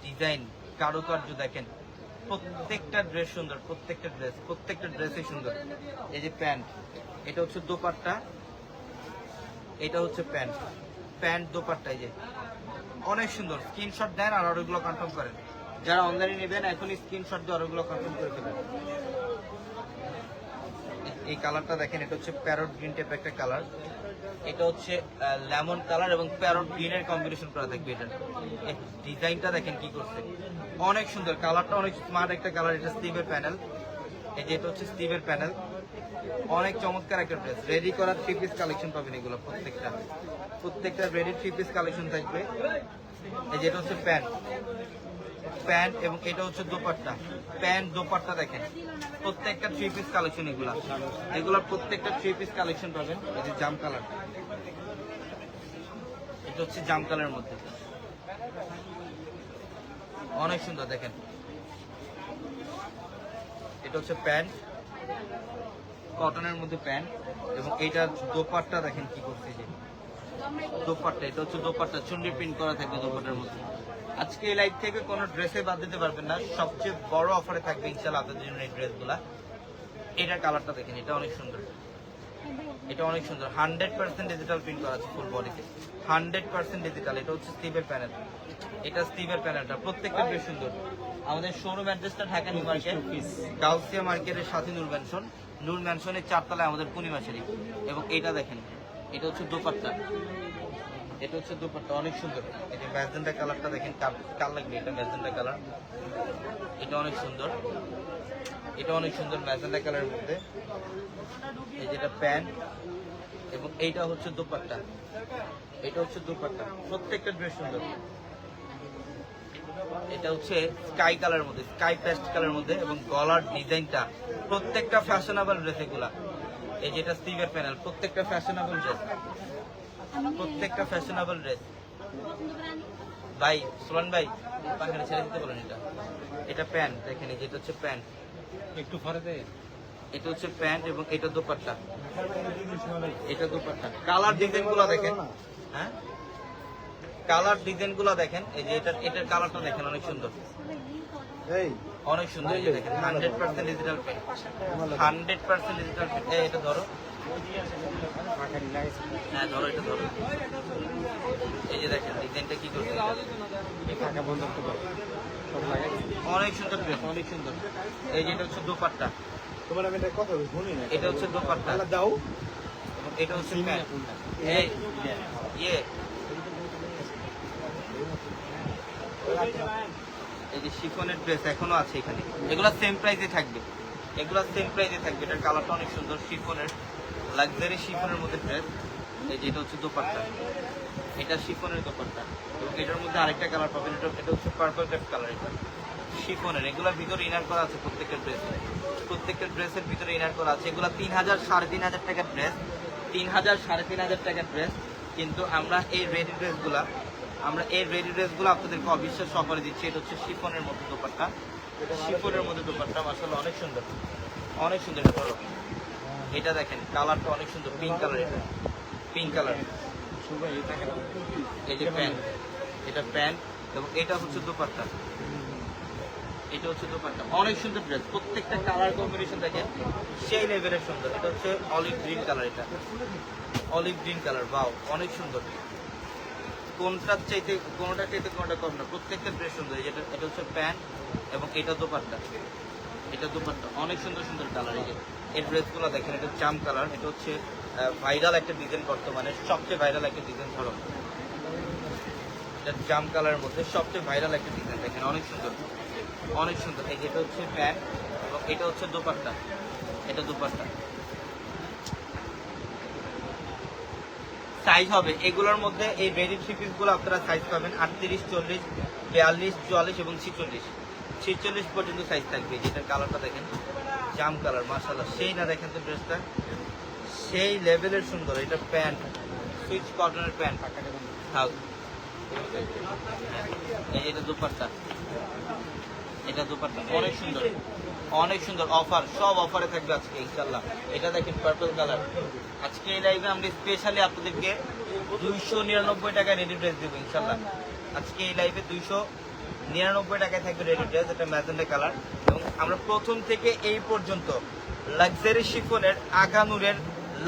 ডিজাইন কারুকার্য দেখেন। প্রত্যেকটা ড্রেস সুন্দর, প্রত্যেকটা ড্রেসই সুন্দর। এই যে প্যান্ট, এটা হচ্ছে দোপাট্টা, এটা হচ্ছে প্যান্ট, প্যান্ট দোপাট্টা। এই যে অনেক সুন্দর। স্ক্রিনশট দেন আর অর্ডারগুলো কনফার্ম করেন। যারা অনলাইনে নেবেন এখনই স্ক্রিনশট দিয়ে অর্ডারগুলো কনফার্ম করে ফেলেন। এই কালারটা দেখেন, এটা হচ্ছে প্যারট গ্রিন টাইপের একটা কালার। এটা হচ্ছে লেমন কালার এবং প্যারট গ্রিনের কম্বিনেশন করা থাকবে। এটা ডিজাইনটা দেখেন কি করছে, অনেক সুন্দর। কালারটা অনেক স্মার্ট একটা কালার। এটা স্টিভের প্যানেল, এই যে এটা হচ্ছে স্টিভের প্যানেল। অনেক চমৎকার একটা ড্রেস। রেডি করা 3 পিস কালেকশন পাবেন এগুলো, প্রত্যেকটা রেডি 3 পিস কালেকশন থাকবে। এই যে এটা হচ্ছে প্যান্ট, প্যান্ট এবং এটা হচ্ছে দোপাট্টা, প্যান্ট দোপাট্টা দেখেন। প্রত্যেকটা 3 পিস কালেকশন এগুলা প্রত্যেকটা 3 পিস কালেকশন পাবেন। এই যে জাম কালার, এটা হচ্ছে জাম কালারের মধ্যে, অনেক সুন্দর দেখেন। এটা হচ্ছে প্যান্ট, কটনের মধ্যে প্যান্ট এবং এইটার দোপাট্টা দেখেন কি করছে। যে দোপাট্টা, এটা হচ্ছে দোপাট্টা, চুন্ডি প্রিন্ট করা থাকবে দোপাট্টার মধ্যে। আজকে এই লাইভ থেকে কোনো ড্রেসে বাদ দিতে পারবেন না, সবচেয়ে বড় অফারে থাকবে ইনশাআল্লাহ আপনাদের জন্য এই ড্রেসগুলা। এটার কালারটা দেখেন, এটা অনেক সুন্দর, এটা অনেক সুন্দর। 100% ডিজিটাল প্রিন্ট করা আছে ফুল বডিতে, 100% ডিজিটাল। এটা হচ্ছে স্টিভের প্যানেল, এটা স্টিভের প্যানেলটা। প্রত্যেকটা ড্রেস সুন্দর। আমাদের শোরুম অ্যাড্রেসটা ঢাকা নিউ মার্কেট, গাউসিয়া মার্কেটের সাথে নূর ম্যানশনের 4 তলায় আমাদের পূর্ণিমা শাড়ি। এবং এটা দেখেন, এটা হচ্ছে দোপাট্টা, এটা হচ্ছে দোপাট্টা, অনেক সুন্দর। এই যে ম্যাজেন্টা কালারটা দেখেন, কাল লাগবে এটা ম্যাজেন্টা কালার, এটা অনেক সুন্দর, এটা অনেক সুন্দর ম্যাজেন্টা কালারের মধ্যে। এই যেটা প্যান্ট এবং এইটা হচ্ছে দোপাট্টা, এটা হচ্ছে দোপাট্টা। প্রত্যেকটা ড্রেস সুন্দর। এটা হচ্ছে স্কাই কালারের মধ্যে, স্কাই পেস্ট কালারের মধ্যে এবং গলার ডিজাইনটা প্রত্যেকটা ফ্যাশনেবল ড্রেস এগুলা। এই যেটা স্টিভের প্যানেল, প্রত্যেকটা ফ্যাশনেবল ড্রেস, প্রত্যেকটা ফ্যাশনেবল ড্রেস। ভাই সুলান ভাই পাখানে ছেড়ে দিতে বলেন। এটা প্যান্ট দেখেন, এই যেটা হচ্ছে প্যান্ট, একটু ফরে দেয়। এটা হচ্ছে প্যান্ট এবং এটা দোপাট্টা, এটা দোপাট্টা। কালার ডিজাইন গুলো দেখেন, হ্যাঁ কালার ডিজাইন গুলো দেখেন। এই যে এটার কালারটা দেখেন, অনেক সুন্দর, অনেক সুন্দর। এই যে দেখেন 100% ডিজিটাল প্রিন্ট, 100% ডিজিটাল প্রিন্ট। এটা ধরো, হ্যাঁ ধরো, এটা ধরো। এই যে দেখেন ডিজাইনটা কি করছে, অনেক সুন্দর ড্রেস, অনেক সুন্দর। এই যে এটা হচ্ছে দোপাট্টা, এটা হচ্ছে দোপাট্টা দাও, এটা হচ্ছে প্যান্ট। এই যে শিফনের ড্রেস এখনো আছে এখানে, এগুলা সেম প্রাইসে থাকবে, এগুলা সেম প্রাইসে থাকবে। এটার কালারটা অনেক সুন্দর, শিফনের লাক্সারি শিফনের মধ্যে ড্রেস। এই যে এটা হচ্ছে দোপাট্টা, এটা শিফনের দোপাট্টা এবং এটার মধ্যে আরেকটা কালার পাবেন, এটা হচ্ছে পার্পল টাইপ কালার। এটা শিফনের, এগুলোর ভিতরে ইনার করা আছে প্রত্যেকটা ড্রেসে, প্রত্যেকটা ড্রেসের ভিতরে ইনার করা আছে। এগুলো 3000 3,500 টাকার ড্রেস, 3000 3,500 টাকার ড্রেস। কিন্তু আমরা এই রেডি ড্রেসগুলো আপনাদেরকে অবিশ্বাস সহকারে দিচ্ছি। এটা হচ্ছে শিফনের মধ্যে দোপাট্টা, শিফনের মধ্যে দোপাট্টা, মাশাআল্লাহ অনেক সুন্দর, অনেক সুন্দর। এটা ধরো, এটা দেখেন কালারটা অনেক সুন্দর, পিঙ্ক কালার, এটা পিঙ্ক কালার। এই যে প্যান্ট, এটা প্যান্ট এবং এটা হচ্ছে দোপাট্টা, এটা হচ্ছে দোপাট্টা। অনেক সুন্দর ড্রেস, প্রত্যেকটা কালার কম্বিনেশন দেখেন সেই লেভেলের সুন্দর। এটা হচ্ছে অলিভ গ্রিন কালার, এটা অলিভ গ্রিন কালার, বাও অনেক সুন্দর। কোনটার চাইতে কোনটা কম না, প্রত্যেকটা ড্রেস সুন্দর। এটা হচ্ছে প্যান্ট এবং এটা দোপাট্টা, এটা দোপাট্টা, অনেক সুন্দর সুন্দর কালার। এই ড্রেসগুলো দেখেন, এটা জাম কালার, এটা হচ্ছে ভাইরাল একটা ডিজাইন, বর্তমানে সবচেয়ে ভাইরাল একটা ডিজাইন। ধরো, এটা জাম কালারের মধ্যে সবচেয়ে ভাইরাল একটা ডিজাইন দেখেন, অনেক সুন্দর, অনেক সুন্দর। এই যেটা হচ্ছে প্যান্ট এবং এটা হচ্ছে দোপাট্টা, এটা দোপাট্টা। সাইজ হবে এগুলোর মধ্যে এই রেডি থ্রি পিস গুলো আপনারা সাইজ পাবেন 38, 40, 42, 44 এবং 46 পর্যন্ত সাইজ থাকবে। যেটার কালারটা দেখেন জাম কালার, মাশাআল্লাহ সেই না দেখেন তো ড্রেসটা সেই লেভেলের সুন্দর। এটা প্যান্ট সুইচ কটনের প্যান্ট থাক। এটা দুপাট্টা, এটা দুপাট্টা অনেক সুন্দর, অনেক সুন্দর। অফার সব অফারে থাকবে আজকে ইনশাআল্লাহ। এটা দেখেন পার্পল কালার। আজকে এই লাইভে আমরা স্পেশালি আপনাদেরকে 299 টাকায় রেডি ড্রেস দেবো ইনশাআল্লাহ। আজকে এই লাইভে 299 টাকায় থাকবে রেডি ড্রেস। এটা ম্যাজেন্ডা কালার এবং আমরা প্রথম থেকে এই পর্যন্ত লাক্সারি শিফনের, আগানুরের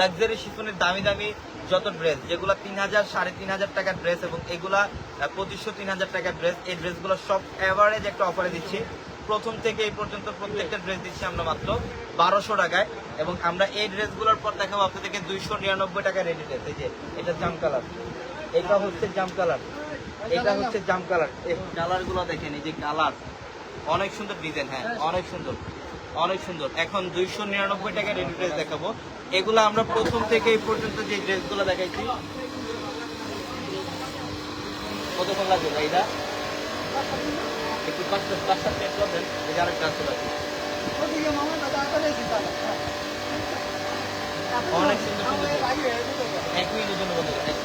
লাক্সারি শিফনের দামি দামি যত ড্রেস যেগুলো 3000, 3500 টাকার ড্রেস এবং এগুলা 2500, 3000 টাকার ড্রেস, এই ড্রেসগুলো সব এভারেজ একটা অফারে দিচ্ছি। প্রথম থেকে এই পর্যন্ত প্রত্যেকটা ড্রেস দিচ্ছি আমরা মাত্র 1200 টাকায় এবং আমরা এই ড্রেসগুলোর পর দেখাবো আপনাদেরকে 299 টাকা রেডি ড্রেস। এই যে এটা জাম কালার, এটা হচ্ছে জাম কালার, এটা হচ্ছে জাম কালার। এই কালারগুলো দেখেন, এই যে কালার অনেক সুন্দর ডিজাইন, হ্যাঁ অনেক সুন্দর, অনেক সুন্দর। এখন 299 টাকা রেডি ড্রেস দেখাবো। এগুলো আমরা প্রথম থেকে এই পর্যন্ত যে ড্রেসগুলো দেখাইছি কতক্ষণ লাগবে ভাইরা? একটু 5-7 মিনিট করবেন, এই যে আরেকটা আছে বাকি। অনেক সুন্দর সুন্দর। 1 মিনিটের জন্য বন্ধ করেন,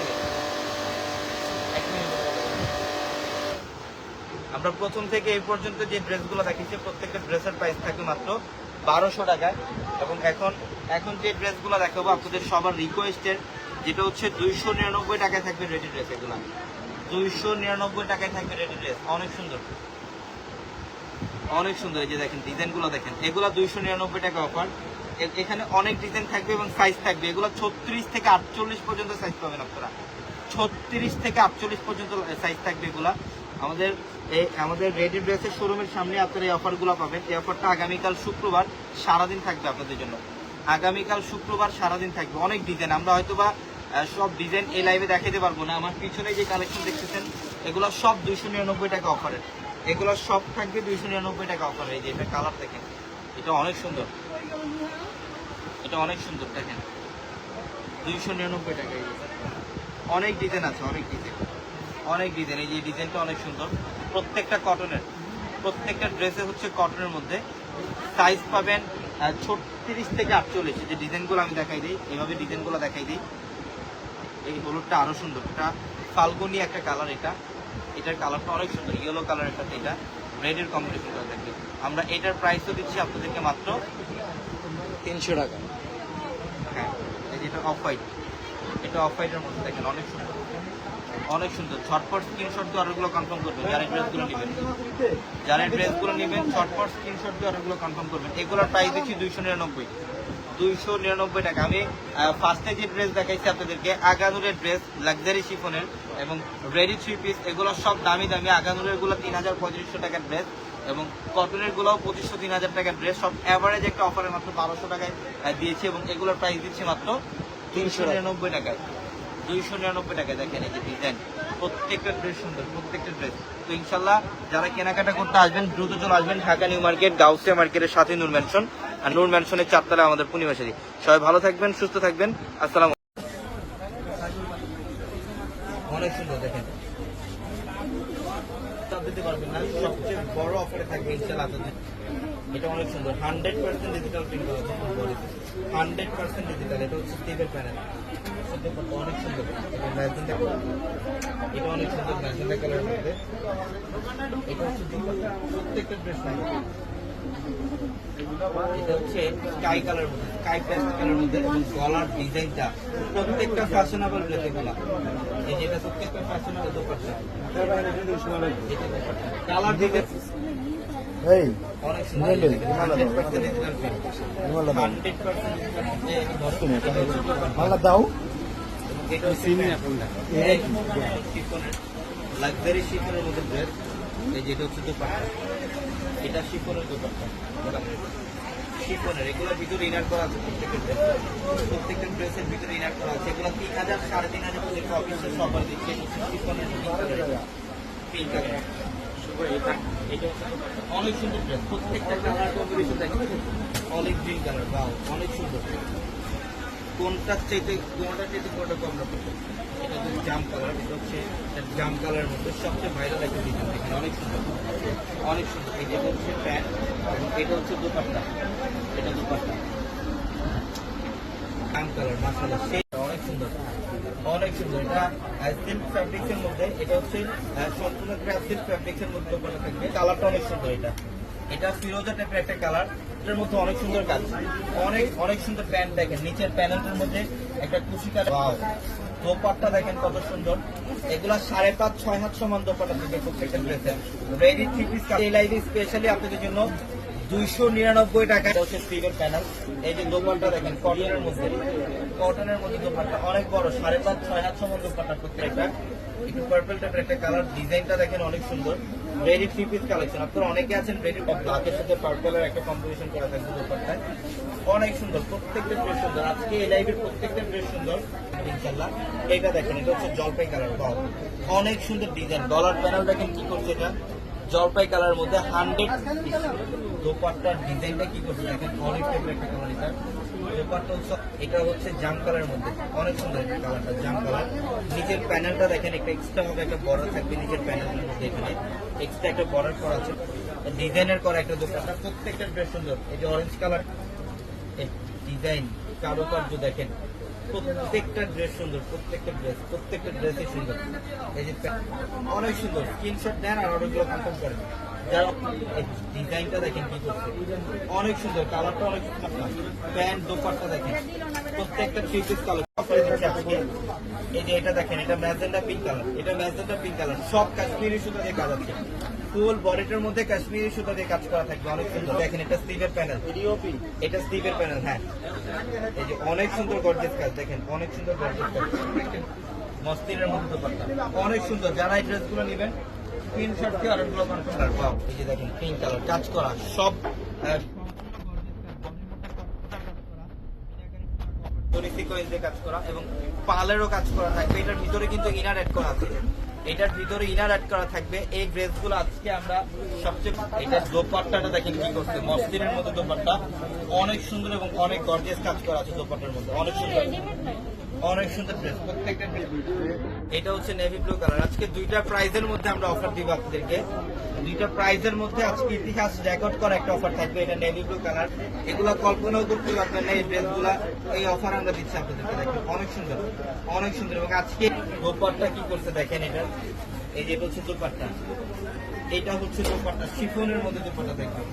1 মিনিট। আমরা প্রথম থেকে এই পর্যন্ত যে ড্রেসগুলো দেখিয়েছি প্রত্যেকটা ড্রেসের প্রাইস থাকবে মাত্র 1200 টাকায় এবং এখন যে ড্রেসগুলো দেখাবো আপনাদের সবার রিকোয়েস্টের, যেটা হচ্ছে 299 টাকায় থাকবে রেডি ড্রেস। এগুলো 299 টাকায় থাকবে রেডি ড্রেস। অনেক সুন্দর, অনেক সুন্দর। এই যে দেখেন ডিজাইনগুলো দেখেন, এগুলো 299 টাকা অফার। এখানে অনেক ডিজাইন থাকবে এবং সাইজ থাকবে। এগুলো 36 থেকে 48 পর্যন্ত সাইজ পাবেন আপনারা। 36 থেকে 48 পর্যন্ত সাইজ থাকবে এগুলা। আমাদের রেডি ড্রেসের শোরুমের সামনে আপনারা এই অফারগুলো পাবেন। এই অফারটা আগামীকাল শুক্রবার সারাদিন থাকবে আপনাদের জন্য। আগামীকাল শুক্রবার সারাদিন থাকবে। অনেক ডিজাইন আমরা হয়তোবা সব ডিজাইন এই লাইভে দেখাতে পারবো না। আমার পিছনে যে কালেকশন দেখতেছেন এগুলো সব 299 টাকা অফারের। এগুলো সব থাকবে 299 টাকা অফারে। এই যে এটা কালার দেখেন, এটা অনেক সুন্দর, এটা অনেক সুন্দর দেখেন 299 টাকা। অনেক ডিজাইন আছে, অনেক ডিজাইন, অনেক ডিজাইন। এই যে ডিজাইনটা অনেক সুন্দর, প্রত্যেকটা কটনের, প্রত্যেকটা ড্রেসে হচ্ছে কটনের মধ্যে। সাইজ পাবেন 36 থেকে 48। যে ডিজাইনগুলো আমি দেখাই দিই, এইভাবে ডিজাইনগুলো দেখাই দিই। এই হলুদটা আরো সুন্দর, এটা ফাল্গুনি একটা কালার। এটার কালারটা অনেক সুন্দর, ইয়েলো কালার একটা, এটা রেডের কম্বিনেশন করা থাকবে। আমরা এটার প্রাইসও দিচ্ছি আপনাদেরকে মাত্র 300 টাকা। হ্যাঁ, এই যে এটা অফ হোয়াইট, এটা অফ হোয়াইটের মধ্যে দেখেন অনেক সুন্দর, অনেক সুন্দর। ঝটপট স্ক্রিনশট দিয়ে অর্ডারগুলো কনফার্ম করবেন। যারা ড্রেসগুলো নেবেন, যারা ড্রেসগুলো নেবেন ঝটপট স্ক্রিনশট দিয়ে অর্ডারগুলো কনফার্ম করবেন। এগুলোর প্রাইস দিচ্ছি 299 টাকা। আমি ফার্স্টে যে ড্রেস দেখাইছি আপনাদেরকে আগানুরের ড্রেস, লাক্সারি শিফনের এবং রেডি থ্রি পিস, এগুলো সব দামি দামি। আগানুরের গুলো 3500 টাকার ড্রেস এবং কটনের গুলোও 2500-3000 টাকার ড্রেস। সব অ্যাভারেজ একটা অফারে মাত্র 1200 টাকায় দিয়েছি এবং এগুলোর প্রাইস দিচ্ছি মাত্র 399 টাকায়। 299 টাকায় দেখেন এই যে ডিজাইন, প্রত্যেকটা ড্রেস সুন্দর, প্রত্যেকটা ড্রেস। তো ইনশাল্লাহ যারা কেনাকাটা করতে আসবেন দ্রুত চলে আসবেন ঢাকা নিউ মার্কেট, গাউসিয়া মার্কেটের সাথে নূর ম্যানশন, আর নূর ম্যানশনের 4 তলায় আমাদের পূর্ণিমা শাড়ি। সবাই ভালো থাকবেন, সুস্থ থাকবেন। আসসালাম। অনেক সুন্দর দেখেন, দিতে পারবেন না, সবচেয়ে বড় অফারে থাকবে ইনশাল্লাহ আপনাদের। এটা অনেক সুন্দর, 100% ডিজিটাল প্রিন্ট করা, 100% ডিজিটাল। এটা হচ্ছে স্টিলের প্যানেল, অনেক সুন্দর। এটা অনেক সুন্দর ম্যাজেন্ডা কালারের মধ্যে। এটা হচ্ছে প্রত্যেকটা ড্রেস থাকবে। এটা হচ্ছে স্কাই কালার মধ্যে, স্কাই পেস্ট কালার মধ্যে এবং গলার ডিজাইনটা প্রত্যেকটা ফ্যাশনেবল ড্রেস এগুলো। এই যেটা প্রত্যেকটা ফ্যাশনেবল দোপাট্টা, কালার ডিজাইন অনেক সুন্দর। 100% দাও। লাক্সারি শিফনের মধ্যে ড্রেস। এই যেটা হচ্ছে দোপাট্টা, এটা শিফনের দোপাট্টা, শিফনের। এগুলোর ভিতরে ইনার করা আছে, প্রত্যেকটা ড্রেসের ভিতরে ইনার করা আছে। এগুলো 3000, 3500 অফিসের সবার দিচ্ছে। শিফনের পিঙ্ক কালার, অনেক সুন্দর ড্রেস। প্রত্যেকটা কালার কম্বিনেশন দেখেন, অলিভ গ্রিন কালার, বাহ অনেক সুন্দর। কোনটা চাইতে কোনটা কম রাখবো। এটা হচ্ছে জাম কালার, এটা হচ্ছে জাম কালারের মধ্যে সবচেয়ে ভাইরাল একটা ডিজাইন, দেখেন অনেক সুন্দর, অনেক সুন্দর। এই যেটা হচ্ছে প্যান্ট এবং এটা হচ্ছে দোপাট্টা, এটা দোপাট্টা জাম কালার, মাশাআল্লাহ সেই অনেক সুন্দর, অনেক সুন্দর। এটা সিল্ক ফ্যাব্রিক্সের মধ্যে, এটা হচ্ছে সম্পূর্ণ সিল্ক ফ্যাব্রিক্সের মধ্যে দোপাট্টা থাকবে। কালারটা অনেক সুন্দর, এটা ফিরোজা টাইপের একটা কালার, এটার মধ্যে অনেক সুন্দর কাজ, অনেক অনেক সুন্দর প্যান্ট দেখেন, নিচের প্যানেলটার মধ্যে একটা কুশি কালার, দোপাট্টা দেখেন কত সুন্দর। এগুলা 5.5-6 হাত সমান দোপাট্টা থেকে প্রত্যেকটা ড্রেসের রেডি 3 পিস। এই লাইভে স্পেশালি আপনাদের জন্য 299 টাকা হচ্ছে স্লিভের প্যানেল। এই যে দোপাট্টা দেখেন কটনের মধ্যে, কটনের মধ্যে দোপাট্টা অনেক বড়, 5.5-6 হাত সমান দোপাট্টা প্রত্যেকটা। একটু পার্পল টাইপের একটা কালার, ডিজাইনটা দেখেন অনেক সুন্দর। রেডি 3 পিস কালেকশন, আপনারা অনেকে আছেন রেডি ব্ল্যাকের সাথে পার্পলের একটা কম্বিনেশন করা থাকবে দোপাট্টায়, অনেক সুন্দর। প্রত্যেকটা ড্রেস সুন্দর, আজকে এই লাইভের প্রত্যেকটা ড্রেস সুন্দর ইনশাআল্লাহ। এটা দেখেন, এটা হচ্ছে জলপাই কালার, বাহ অনেক সুন্দর ডিজাইন। ডলার প্যানেল দেখেন কি করছে, এটা জলপাই কালারের মধ্যে 100 দোপাট্টার ডিজাইনটা কি করছে দেখেন, অনেক টাইপের একটা কালার। এটা দোপাট্টা হচ্ছে, এটা হচ্ছে জাম কালারের মধ্যে অনেক সুন্দর একটা কালারটা, জাম কালার। নিচের প্যানেলটা দেখেন, একটা এক্সট্রা হবে একটা বর্ডার থাকবে নিচের প্যানেলের মধ্যে, এখানে এক্সট্রা একটা বর্ডার করা আছে, ডিজাইনের করা একটা দোপাট্টা। প্রত্যেকটা ড্রেস সুন্দর। এই যে অরেঞ্জ কালার ডিজাইন, কারুকার্য দেখেন, প্রত্যেকটা ড্রেস সুন্দর, প্রত্যেকটা ড্রেসই সুন্দর। এই যে অনেক সুন্দর, স্ক্রিনশট নেন আর অর্ডারগুলো কনফার্ম করেন। যারা ডিজাইনটা দেখেন কি করছে, অনেক সুন্দর, কালারটা অনেক সুন্দর। প্যান্ট দোপাট্টা দেখেন, প্রত্যেকটা 3 পিস কালার অফারে দিচ্ছে আজকে। এই যে এটা দেখেন, এটা ম্যাজেন্ডা পিঙ্ক কালার, এটা ম্যাজেন্ডা পিঙ্ক কালার, সব কাশ্মীরি সুতা দিয়ে কাজ আছে। ফুল বডিটার মধ্যে কাশ্মীরি সুতা দিয়ে কাজ করা থাকবে, অনেক সুন্দর। দেখেন এটা স্লিভের প্যানেল, এটা স্লিভের প্যানেল, হ্যাঁ এই যে অনেক সুন্দর গর্জিয়াস কাজ দেখেন, অনেক সুন্দর গর্জিয়াস কাজ, মসলিনের মধ্যে দোপাট্টা অনেক সুন্দর। যারা এই ড্রেসগুলো নেবেন স্ক্রিনশট দিয়ে অর্ডারগুলো কনফার্ম করবেন। পাও এই যে দেখেন পিঙ্ক কালার, কাজ করা সব সিকোয়েন্স দিয়ে কাজ করা এবং পালেরও কাজ করা থাকবে। এটার ভিতরে কিন্তু ইনার অ্যাড করা আছে, এটার ভিতরে ইনার অ্যাড করা থাকবে। এই ড্রেসগুলো আজকে আমরা সবচেয়ে, এটার দোপাট্টাটা দেখেন কি করছে, মসলিনের মধ্যে দোপাট্টা অনেক সুন্দর এবং অনেক গর্জিয়াস কাজ করা আছে দোপাট্টার মধ্যে, অনেক সুন্দর, অনেক সুন্দর ড্রেস প্রত্যেকটা ড্রেস। এটা হচ্ছে নেভি ব্লু কালার। আজকে দুইটা প্রাইজের মধ্যে আমরা অফার দিব আপনাদেরকে, দুইটা প্রাইজের মধ্যে আজকে ইতিহাস রেকর্ড করা একটা অফার থাকবে। এটা নেভি ব্লু কালার, এগুলা কল্পনাও করতে পারবেন না এই ড্রেসগুলা, এই অফার আমরা দিচ্ছি আপনাদেরকে। দেখেন অনেক সুন্দর, অনেক সুন্দর। এবং আজকে দোপাট্টা কি করছে দেখেন, এটা এই যে এটা হচ্ছে দোপাট্টা, এটা হচ্ছে দোপাট্টা শিফনের মধ্যে দোপাট্টা দেখবে,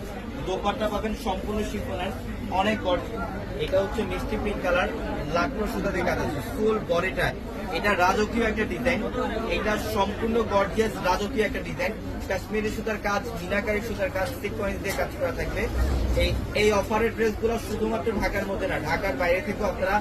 দোপাট্টা পাবেন সম্পূর্ণ শিফনের, অনেক গর্জিয়াস। এটা হচ্ছে মিষ্টি পিঙ্ক কালার, লাকড়ো সুতা দিয়ে কাজ আছে ফুল বডিটা। এটা রাজকীয় একটা ডিজাইন, এটা সম্পূর্ণ গর্জিয়াস রাজকীয় একটা ডিজাইন। কাশ্মীরি সুতার কাজ, মিনাকারি সুতার কাজ, সিকোয়েন্স দিয়ে কাজ করা থাকবে। এই অফারের ড্রেসগুলো শুধুমাত্র ঢাকার মধ্যে না, ঢাকার বাইরে থেকেও আপনারা